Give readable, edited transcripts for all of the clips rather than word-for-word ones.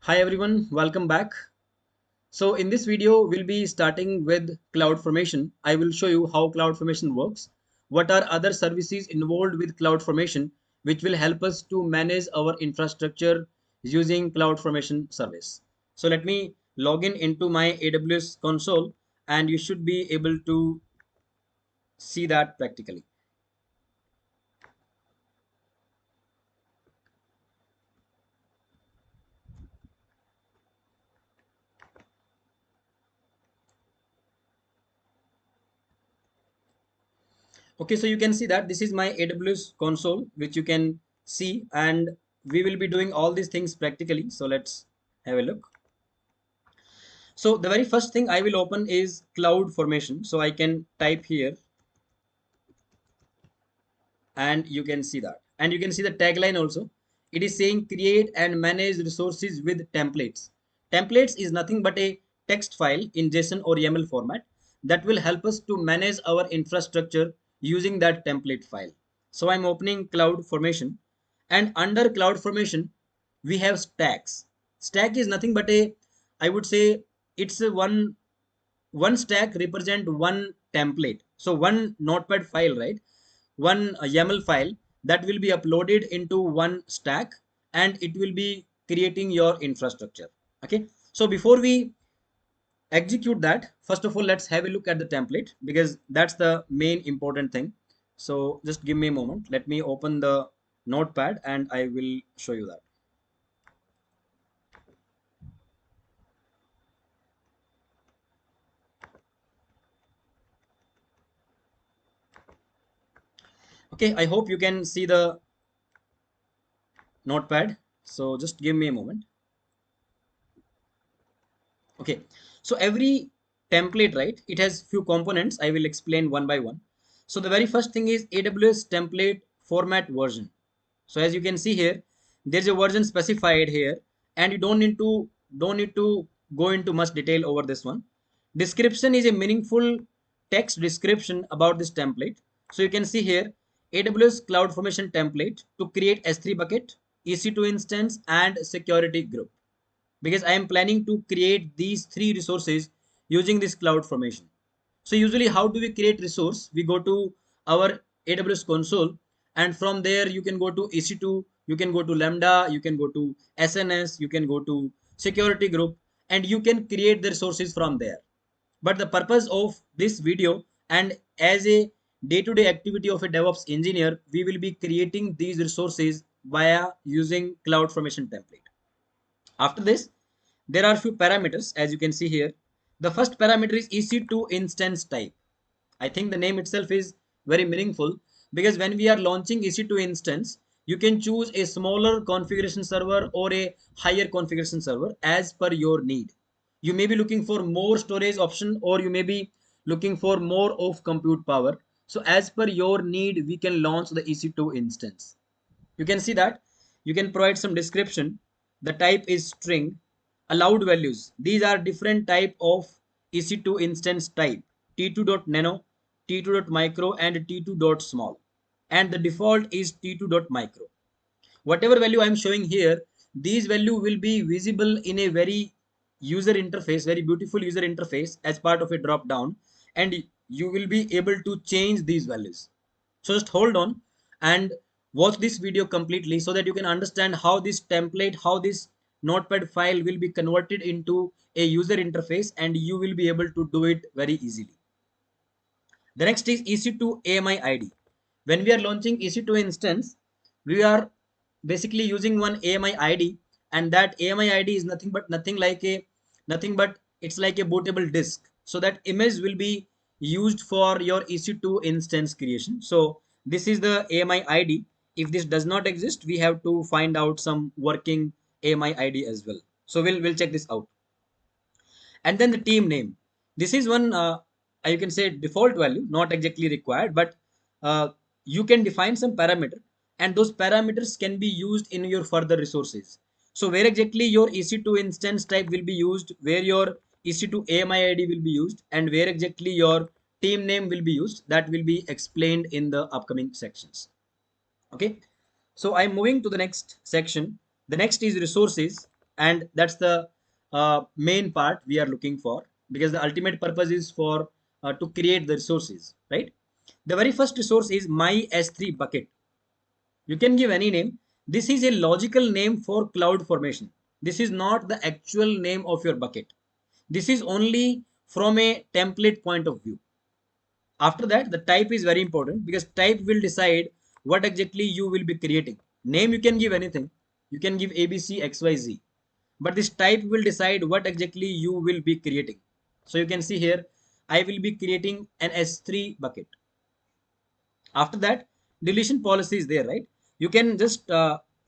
Hi everyone, welcome back. So in this video, we'll be starting with CloudFormation. I will show you how CloudFormation works, what are other services involved with CloudFormation, which will help us to manage our infrastructure using CloudFormation service. So let me log in into my AWS console and you should be able to see that practically. Okay, so you can see that this is my AWS console, which you can see, and we will be doing all these things practically. So let's have a look. So the very first thing I will open is CloudFormation. So I can type here and you can see that. And you can see the tagline also. It is saying create and manage resources with templates. Templates is nothing but a text file in JSON or YAML format that will help us to manage our infrastructure using that template file. So I'm opening CloudFormation, and under CloudFormation we have stacks. Stack is nothing but a, I would say, it's a one stack represent one template. So one notepad file, right? One YAML file that will be uploaded into one stack and it will be creating your infrastructure. Okay. So before we execute that, first of all, let's have a look at the template because that's the main important thing. So just give me a moment. Let me open the notepad and I will show you that. Okay. I hope you can see the notepad. So just give me a moment. Okay, so every template, right, it has few components. I will explain one by one. So the very first thing is AWS template format version. So as you can see here, there's a version specified here, and you don't need to go into much detail over this one. Description is a meaningful text description about this template. So you can see here AWS CloudFormation template to create S3 bucket, EC2 instance, and security group, because I am planning to create these three resources using this CloudFormation. So usually how do we create resource? We go to our AWS console, and from there you can go to EC2, you can go to Lambda, you can go to SNS, you can go to security group, and you can create the resources from there. But the purpose of this video, and as a day-to-day activity of a DevOps engineer, we will be creating these resources via using CloudFormation template. After this, there are few parameters as you can see here. The first parameter is EC2 instance type. I think the name itself is very meaningful because when we are launching EC2 instance, you can choose a smaller configuration server or a higher configuration server as per your need. You may be looking for more storage option or you may be looking for more of compute power. So as per your need, we can launch the EC2 instance. You can see that you can provide some description. The type is string. Allowed values, these are different type of EC2 instance type: t2.nano, t2.micro, and t2.small, and the default is t2.micro. Whatever value I am showing here, these value will be visible in a very user interface, very beautiful user interface as part of a drop down, and you will be able to change these values. So just hold on and watch this video completely so that you can understand how this template, how this notepad file will be converted into a user interface, and you will be able to do it very easily. The next is EC2 AMI ID. When we are launching EC2 instance, we are basically using one AMI ID, and that AMI ID is nothing but it's like a bootable disk. So that image will be used for your EC2 instance creation. So this is the AMI ID. If this does not exist, we have to find out some working AMI ID as well. So we'll check this out. And then the team name, this is one you can say default value, not exactly required, but uh, you can define some parameter, and those parameters can be used in your further resources. So where exactly your EC2 instance type will be used, where your EC2 AMI ID will be used, and where exactly your team name will be used, that will be explained in the upcoming sections. Okay, so I'm moving to the next section. The next is resources. And that's the main part we are looking for, because the ultimate purpose is for to create the resources, right? The very first resource is my S3 bucket. You can give any name. This is a logical name for cloud formation. This is not the actual name of your bucket. This is only from a template point of view. After that, the type is very important, because type will decide what exactly you will be creating. Name you can give anything. You can give ABC XYZ, but this type will decide what exactly you will be creating. So you can see here, I will be creating an S3 bucket. After that, deletion policy is there, right? You can just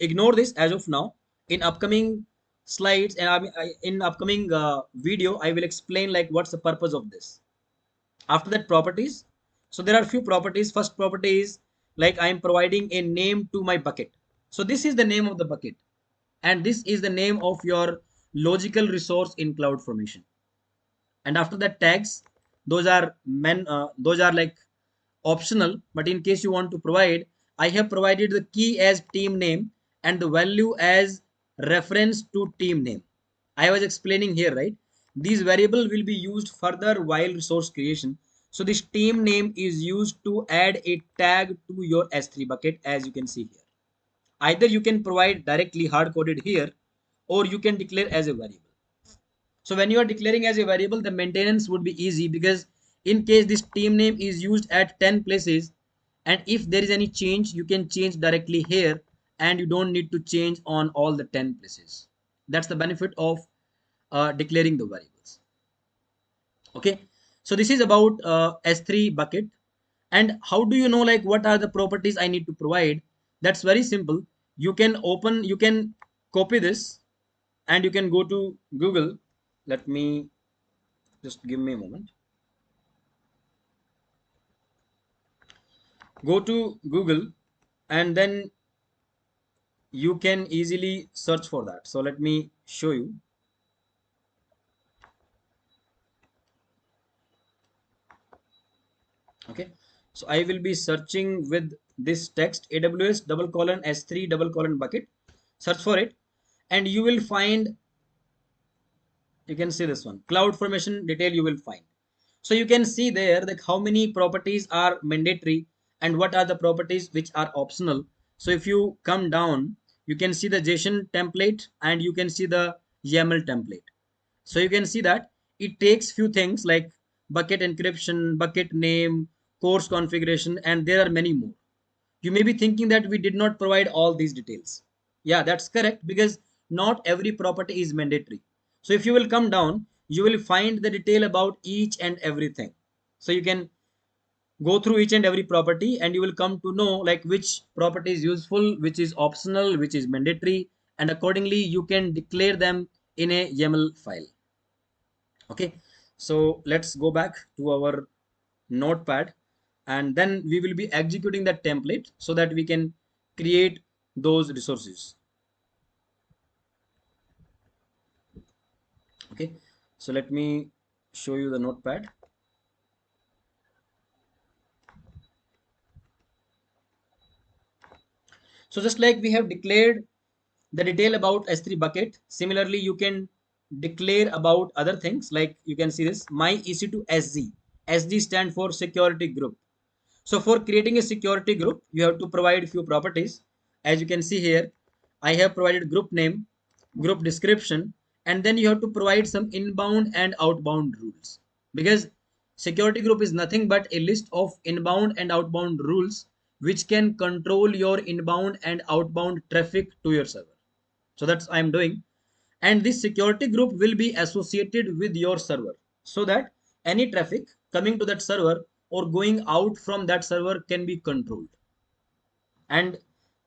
ignore this as of now. In upcoming slides and in upcoming video, I will explain like what's the purpose of this. After that, properties. So there are few properties. First property is like I am providing a name to my bucket. So this is the name of the bucket, and this is the name of your logical resource in CloudFormation. And after that, tags, those are like optional, but in case you want to provide, I have provided the key as team name and the value as reference to team name. I was explaining here, right? These variable will be used further while resource creation. So this team name is used to add a tag to your S3 bucket, as you can see here. Either you can provide directly hard coded here, or you can declare as a variable. So when you are declaring as a variable, the maintenance would be easy, because in case this team name is used at 10 places, and if there is any change, you can change directly here, and you don't need to change on all the 10 places. That's the benefit of declaring the variables. Okay. So this is about S3 bucket. And how do you know like what are the properties I need to provide? That's very simple. You can copy this, and you can go to Google. Let me just give me a moment. Go to Google, and then you can easily search for that. So let me show you. Okay. So I will be searching with this text AWS double colon S3 double colon bucket. Search for it, and you will find, you can see this one, cloud formation detail you will find. So you can see there like how many properties are mandatory and what are the properties which are optional. So if you come down, you can see the JSON template and you can see the YAML template. So you can see that it takes few things like bucket encryption, bucket name, course configuration, and there are many more. You may be thinking that we did not provide all these details. Yeah, that's correct, because not every property is mandatory. So if you will come down, you will find the detail about each and everything. So you can go through each and every property, and you will come to know like which property is useful, which is optional, which is mandatory, and accordingly you can declare them in a YAML file. Okay, so let's go back to our notepad, and then we will be executing that template so that we can create those resources. Okay, so let me show you the notepad. So just like we have declared the detail about S3 bucket, similarly you can declare about other things, like you can see this my EC2 SG. SG stand for security group. So for creating a security group, you have to provide few properties. As you can see here, I have provided group name, group description, and then you have to provide some inbound and outbound rules, because security group is nothing but a list of inbound and outbound rules which can control your inbound and outbound traffic to your server. So that's I'm doing. And this security group will be associated with your server, so that any traffic coming to that server or going out from that server can be controlled. And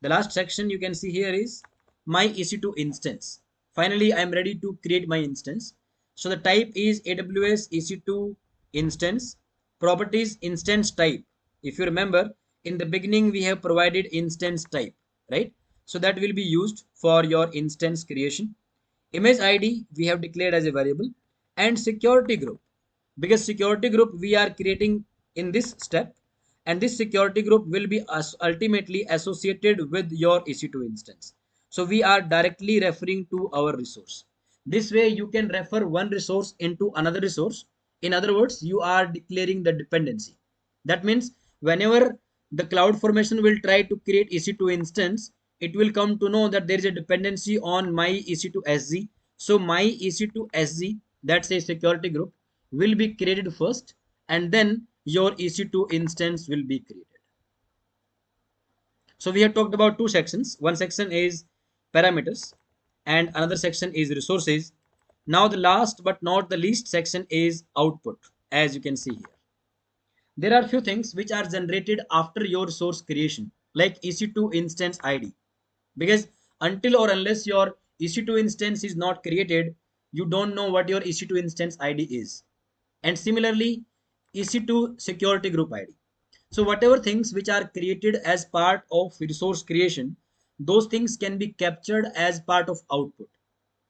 the last section you can see here is my EC2 instance. Finally, I'm ready to create my instance. So the type is AWS EC2 instance. Properties instance type. If you remember, in the beginning we have provided instance type, right? So that will be used for your instance creation. Image ID we have declared as a variable, and security group, because security group we are creating in this step, and this security group will be ultimately associated with your EC2 instance. So we are directly referring to our resource. This way you can refer one resource into another resource. In other words, you are declaring the dependency. That means whenever the CloudFormation will try to create EC2 instance, it will come to know that there is a dependency on my EC2 SZ. So my EC2 SZ, that's a security group, will be created first, and then your EC2 instance will be created. So we have talked about two sections. One section is parameters and another section is resources. Now the last but not the least section is output, as you can see here. There are few things which are generated after your source creation, like EC2 instance ID. Because until or unless your EC2 instance is not created, you don't know what your EC2 instance ID is. And similarly, EC2 security group ID. So whatever things which are created as part of resource creation, those things can be captured as part of output,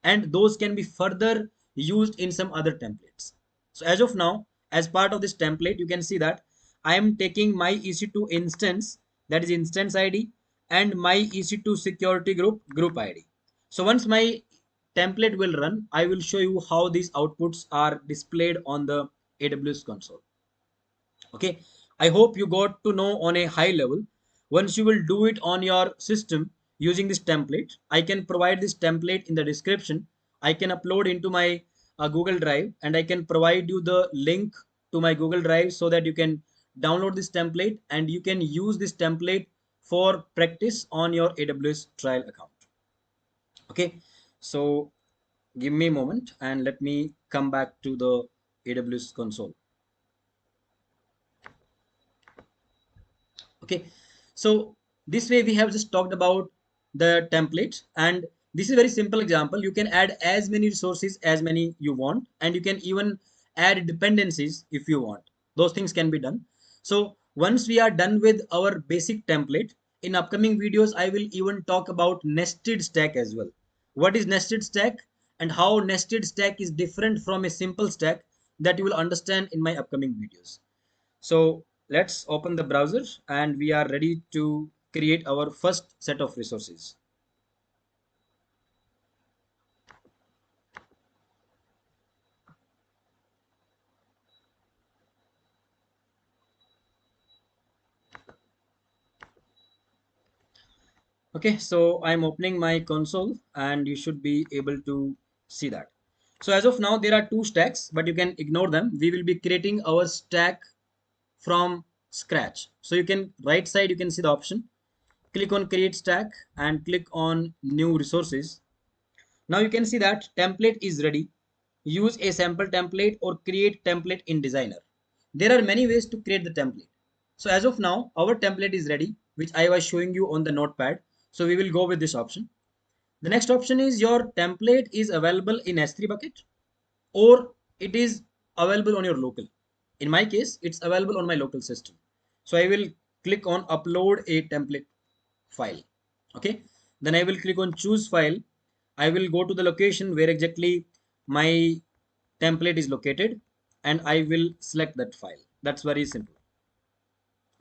and those can be further used in some other templates. So as of now, as part of this template, you can see that I am taking my EC2 instance, that is instance ID, and my EC2 security group ID. So once my template will run, I will show you how these outputs are displayed on the AWS console. Okay, I hope you got to know on a high level. Once you will do it on your system using this template, I can provide this template in the description. I can upload into my Google Drive, and I can provide you the link to my Google Drive so that you can download this template and you can use this template for practice on your AWS trial account. Okay, so give me a moment and let me come back to the AWS console. Okay, so this way we have just talked about the template, and this is a very simple example. You can add as many resources as many you want, and you can even add dependencies if you want. Those things can be done. So once we are done with our basic template, in upcoming videos I will even talk about nested stack as well. What is nested stack and how nested stack is different from a simple stack, that you will understand in my upcoming videos. So let's open the browser and we are ready to create our first set of resources. Okay, so I'm opening my console and you should be able to see that. So as of now, there are two stacks, but you can ignore them. We will be creating our stack from scratch. So you can right side, you can see the option. Click on create stack and click on new resources. Now you can see that template is ready. Use a sample template or create template in designer. There are many ways to create the template. So as of now, our template is ready, which I was showing you on the notepad. So we will go with this option. The next option is your template is available in S3 bucket or it is available on your local. In my case, it's available on my local system. So I will click on upload a template file. Okay, then I will click on choose file. I will go to the location where exactly my template is located and I will select that file. That's very simple.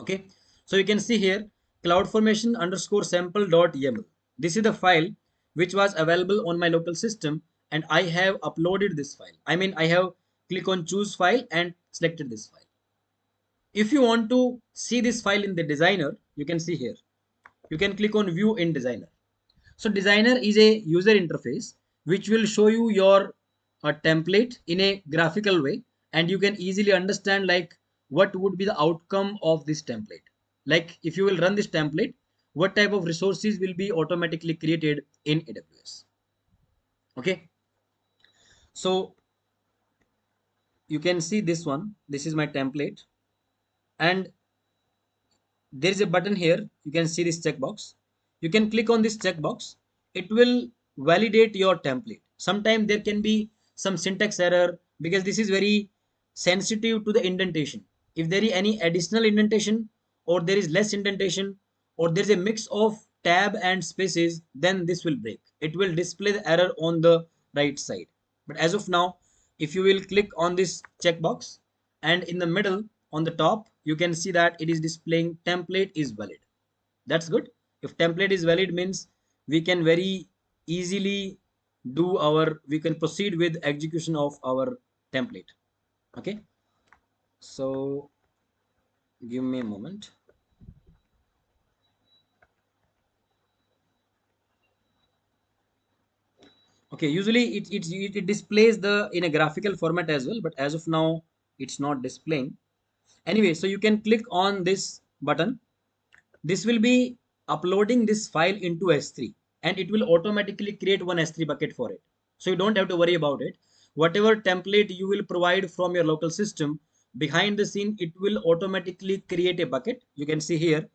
Okay, so you can see here cloudformation underscore sample.yaml. This is the file which was available on my local system and I have uploaded this file. I mean, I have click on choose file and selected this file. If you want to see this file in the designer, you can see here. You can click on view in designer. So designer is a user interface which will show you your template in a graphical way, and you can easily understand like what would be the outcome of this template. Like if you will run this template, what type of resources will be automatically created in AWS. Okay. So you can see this one. This is my template, and there is a button here. You can see this checkbox. You can click on this checkbox. It will validate your template. Sometimes there can be some syntax error because this is very sensitive to the indentation. If there is any additional indentation or there is less indentation or there is a mix of tab and spaces, then this will break. It will display the error on the right side. But as of now, if you will click on this checkbox and in the middle on the top, you can see that it is displaying template is valid. That's good. If template is valid means we can very easily we can proceed with execution of our template. Okay, so give me a moment. Okay, usually it displays the in a graphical format as well, but as of now it's not displaying. Anyway, so you can click on this button. This will be uploading this file into S3, and it will automatically create one S3 bucket for it. So you don't have to worry about it. Whatever template you will provide from your local system, behind the scene, it will automatically create a bucket. You can see here,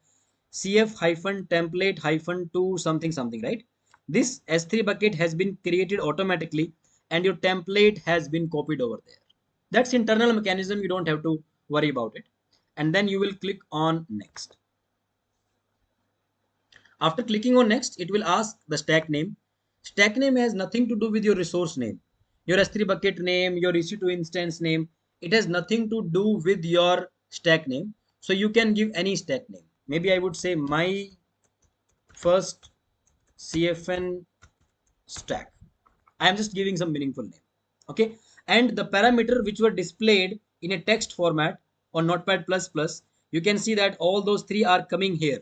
cf-template-2 something something, right? This S3 bucket has been created automatically and your template has been copied over there. That's internal mechanism. You don't have to worry about it. And then you will click on next. After clicking on next, it will ask the stack name. Stack name has nothing to do with your resource name, your S3 bucket name, your EC2 instance name. It has nothing to do with your stack name. So you can give any stack name. Maybe I would say my first CFN stack. I am just giving some meaningful name. Okay. And the parameter which were displayed in a text format on Notepad++, you can see that all those three are coming here.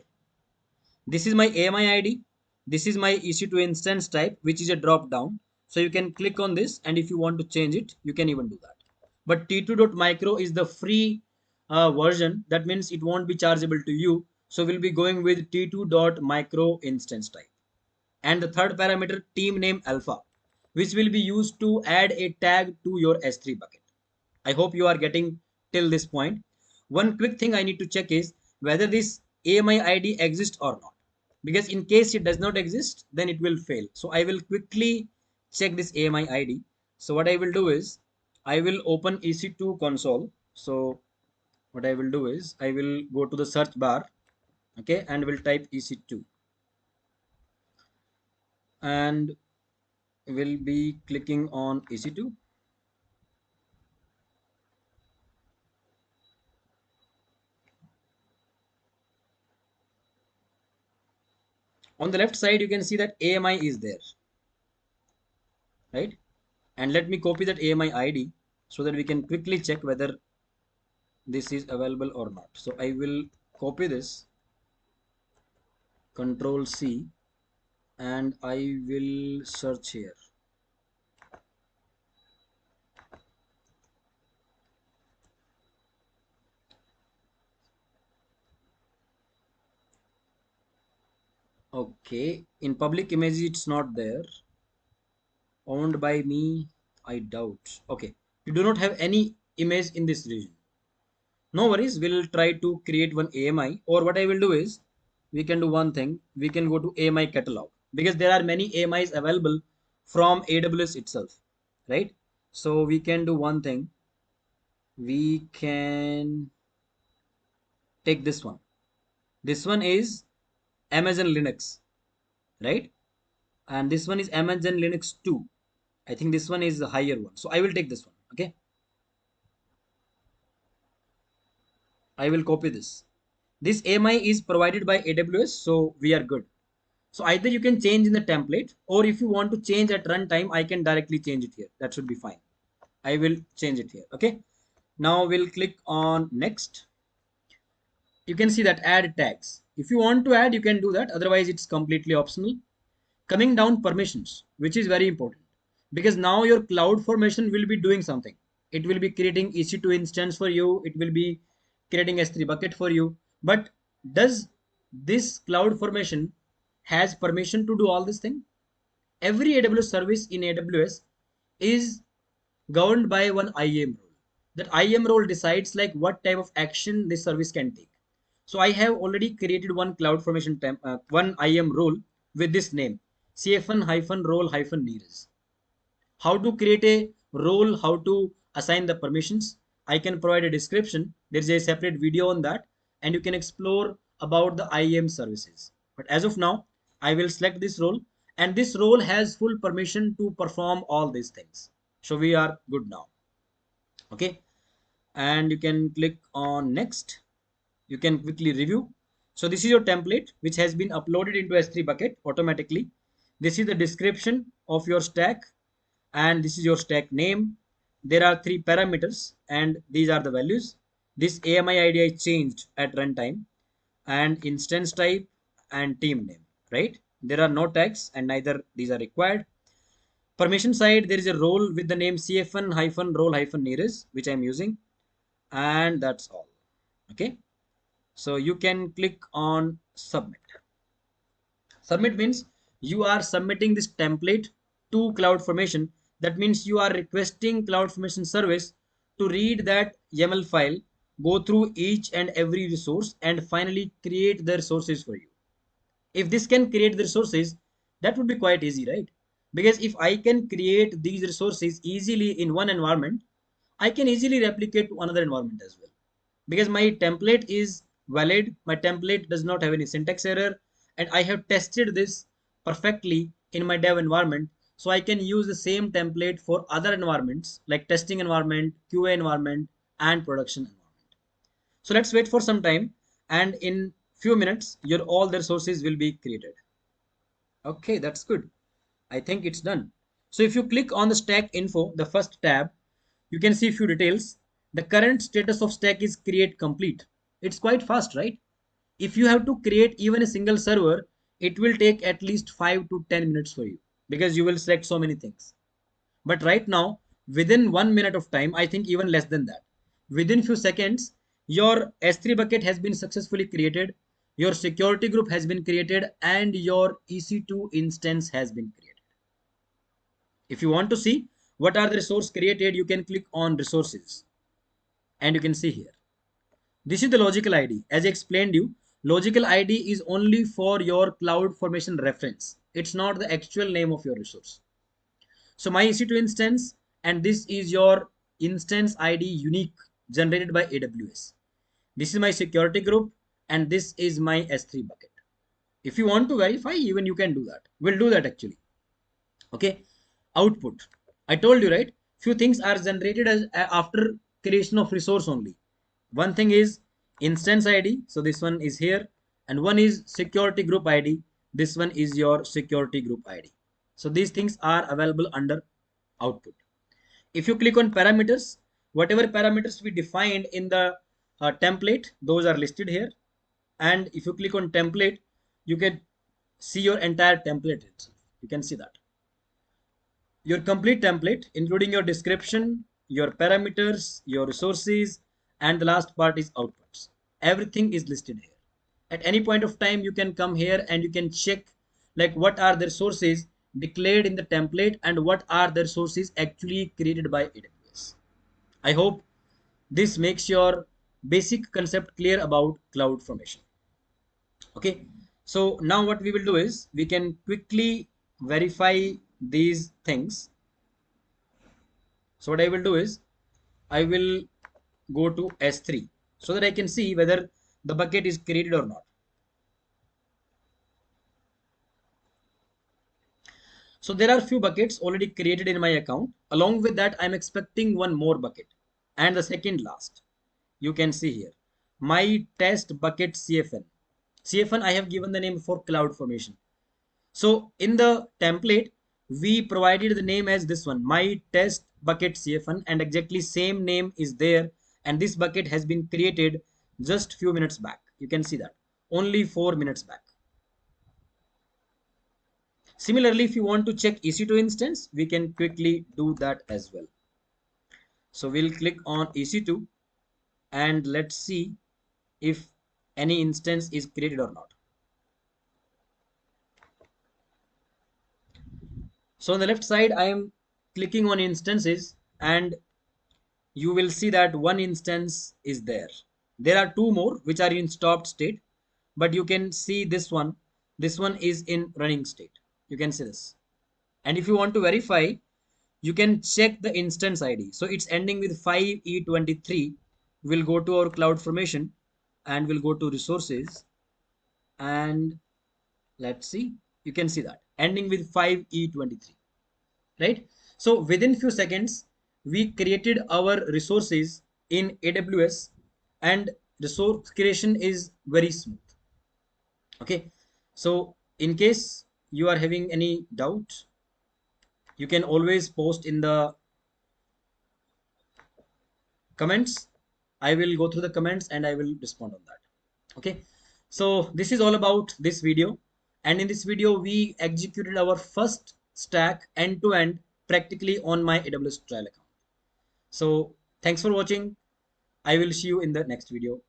This is my AMI ID. This is my EC2 instance type, which is a drop down. So you can click on this, and if you want to change it, you can even do that. But T2.micro is the free version. That means it won't be chargeable to you. So we'll be going with T2.micro instance type. And the third parameter, team name alpha, which will be used to add a tag to your S3 bucket. I hope you are getting till this point. One quick thing I need to check is whether this AMI ID exists or not. Because in case it does not exist, then it will fail. So I will quickly check this AMI ID. So what I will do is I will open EC2 console. So what I will do is I will go to the search bar, okay, and will type EC2 and will be clicking on EC2. On the left side, you can see that AMI is there, right? And let me copy that AMI ID so that we can quickly check whether this is available or not. So I will copy this, Control C, and I will search here. Okay, in public image it's not there. Owned by me, I doubt. Okay, you do not have any image in this region. No worries, we'll try to create one AMI, or what I will do is we can do one thing. We can go to AMI catalog because there are many AMIs available from AWS itself, right? So we can do one thing. We can take this one. This one is Amazon Linux, right? And this one is Amazon Linux 2. I think this one is the higher one. So I will take this one. Okay. I will copy this. This AMI is provided by AWS, so we are good. So either you can change in the template, or if you want to change at runtime, I can directly change it here. That should be fine. I will change it here. Okay. Now we'll click on next. You can see that add tags. If you want to add, you can do that. Otherwise, it's completely optional. Coming down permissions, which is very important because now your CloudFormation will be doing something. It will be creating EC2 instance for you. It will be creating S3 bucket for you. But does this CloudFormation has permission to do all this thing? Every AWS service in AWS is governed by one IAM role. That IAM role decides like what type of action this service can take. So I have already created one CloudFormation one IAM role with this name, cfn-role-nearest. How to create a role, how to assign the permissions. I can provide a description. There's a separate video on that, and you can explore about the IAM services. But as of now, I will select this role, and this role has full permission to perform all these things. So we are good now. Okay. And you can click on next. You can quickly review. So this is your template which has been uploaded into S3 bucket automatically. This is the description of your stack, and this is your stack name. There are three parameters, and these are the values. This AMI ID is changed at runtime, and instance type and team name, right? There are no tags, and neither these are required. Permission side, there is a role with the name cfn hyphen role hyphen nearest, which I'm using, and that's all. Okay, so you can click on submit. Submit means you are submitting this template to CloudFormation. That means you are requesting CloudFormation service to read that YAML file, go through each and every resource, and finally create the resources for you. If this can create the resources, that would be quite easy, right? Because if I can create these resources easily in one environment, I can easily replicate to another environment as well. Because my template is valid, my template does not have any syntax error, and I have tested this perfectly in my dev environment. So I can use the same template for other environments like testing environment, QA environment, and production environment. So let's wait for some time, and in few minutes your all the resources will be created. Okay, that's good. I think it's done. So if you click on the stack info, the first tab, you can see a few details. The current status of stack is create complete. It's quite fast, right? If you have to create even a single server, it will take at least 5 to 10 minutes for you, because you will select so many things. But right now, within 1 minute of time, I think even less than that, within few seconds, your S3 bucket has been successfully created, your security group has been created, and your EC2 instance has been created. If you want to see what are the resource created, you can click on resources, and you can see here. This is the logical ID. As I explained you, logical ID is only for your CloudFormation reference. It's not the actual name of your resource. So my EC2 instance, and this is your instance ID unique generated by AWS. This is my security group, and this is my S3 bucket. If you want to verify, even you can do that. We'll do that actually. Okay, output. I told you, right? Few things are generated as after creation of resource only. One thing is instance ID. So this one is here, and one is security group ID. This one is your security group ID. So these things are available under output. If you click on parameters, whatever parameters we defined in the template, those are listed here. And if you click on template, you can see your entire template itself. You can see that. Your complete template, including your description, your parameters, your resources, and the last part is outputs. Everything is listed here. At any point of time, you can come here and you can check like what are the resources declared in the template and what are the resources actually created by AWS. I hope this makes your basic concept clear about CloudFormation. Okay, so now what we will do is we can quickly verify these things. So what I will do is I will go to S3 so that I can see whether the bucket is created or not. So there are few buckets already created in my account. Along with that, I'm expecting one more bucket, and the second last. You can see here my test bucket CFN. CFN I have given the name for CloudFormation. So in the template, we provided the name as this one, my test bucket CFN, and exactly same name is there. And this bucket has been created just few minutes back. You can see that only 4 minutes back. Similarly, if you want to check EC2 instance, we can quickly do that as well. So we'll click on EC2 and let's see if any instance is created or not. So on the left side, I am clicking on instances, and you will see that one instance is there. There are two more which are in stopped state, but you can see this one. This one is in running state. You can see this. And if you want to verify, you can check the instance ID. So it's ending with 5E23. We'll go to our CloudFormation and we'll go to resources, and let's see. You can see that ending with 5E23, right? So within few seconds, we created our resources in AWS, and resource creation is very smooth. Okay, so in case you are having any doubt, you can always post in the comments. I will go through the comments and I will respond on that. Okay. So this is all about this video. And in this video, we executed our first stack end to end practically on my AWS trial account. So thanks for watching. I will see you in the next video.